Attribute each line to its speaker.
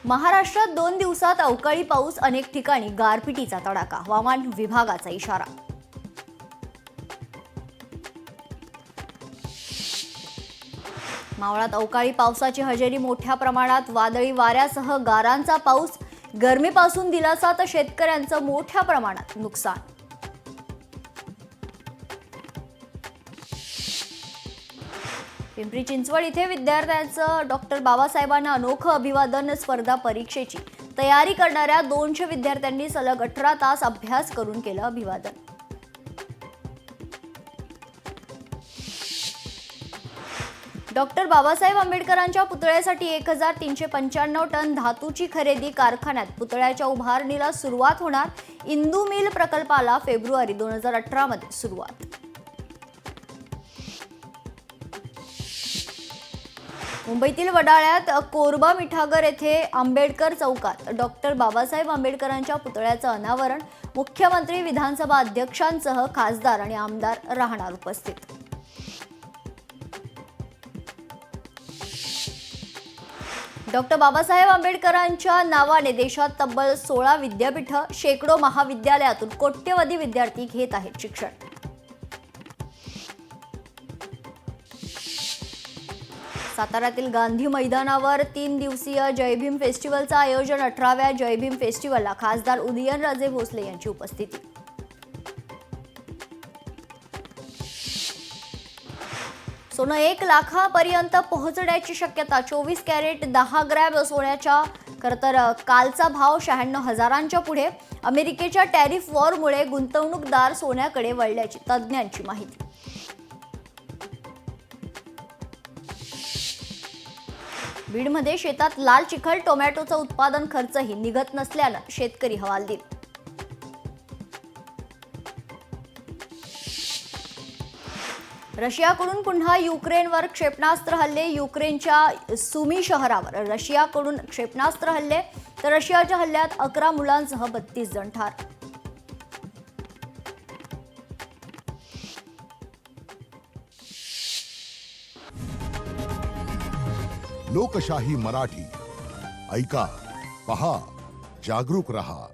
Speaker 1: महाराष्ट्रात 2 दिवसात अवकाळी पाऊस, अनेक ठिकाणी गारपिटीचा तडाखा, हवामान विभागाचा इशारा. मावळात अवकाळी पावसाची हजेरी, मोठ्या प्रमाणात वादळी वाऱ्यासह गारांचा पाऊस. गरमीपासून दिलासा तर शेतकऱ्यांचं मोठ्या प्रमाणात नुकसान. पिंपरी चिंचवड इथे विद्यार्थ्यांचं डॉक्टर बाबासाहेबांना अनोखं अभिवादन. स्पर्धा परीक्षेची तयारी करणाऱ्या 200 विद्यार्थ्यांनी सलग 18 तास अभ्यास करून केलं अभिवादन. डॉक्टर बाबासाहेब आंबेडकरांच्या पुतळ्यासाठी 1395 टन धातूची खरेदी. कारखान्यात पुतळ्याच्या उभारणीला सुरुवात होणार. इंदू मिल प्रकल्पाला फेब्रुवारी 2018 मध्ये सुरुवात. मुंबईतील वडाळ्यात कोरबा मिठागर येथे आंबेडकर चौकात डॉक्टर बाबासाहेब आंबेडकरांच्या पुतळ्याचं अनावरण. मुख्यमंत्री, विधानसभा अध्यक्षांसह खासदार आणि आमदार राहणार उपस्थित. डॉक्टर बाबासाहेब आंबेडकरांच्या नावाने देशात तब्बल 16 विद्यापीठं, शेकडो महाविद्यालयातून कोट्यवधी विद्यार्थी घेत आहेत शिक्षण. साताऱ्यातील गांधी मैदानावर 3 दिवसीय जय भीम फेस्टिवलचं आयोजन. 18व्या जय भीम फेस्टिवलला खासदार उदयनराजे भोसले यांची उपस्थिती. सोनं 1 लाखापर्यंत पोहोचण्याची शक्यता. 24 कॅरेट 10 ग्रॅम सोन्याच्या खरतर कालचा भाव 96,000च्या पुढे. अमेरिकेच्या टॅरिफ वॉरमुळे गुंतवणूकदार सोन्याकडे वळल्याची तज्ज्ञांची माहिती. बीडमध्ये शेतात लाल चिखल, टोमॅटोचं उत्पादन खर्चही निघत नसल्यानं शेतकरी हवालदिल. रशियाकडून पुन्हा युक्रेनवर क्षेपणास्त्र हल्ले. युक्रेनच्या सुमी शहरावर रशियाकडून क्षेपणास्त्र हल्ले, तर रशियाच्या हल्ल्यात 11 मुलांसह 32 जण ठार.
Speaker 2: लोकशाही मराठी ऐका, पहा, जागरूक रहा.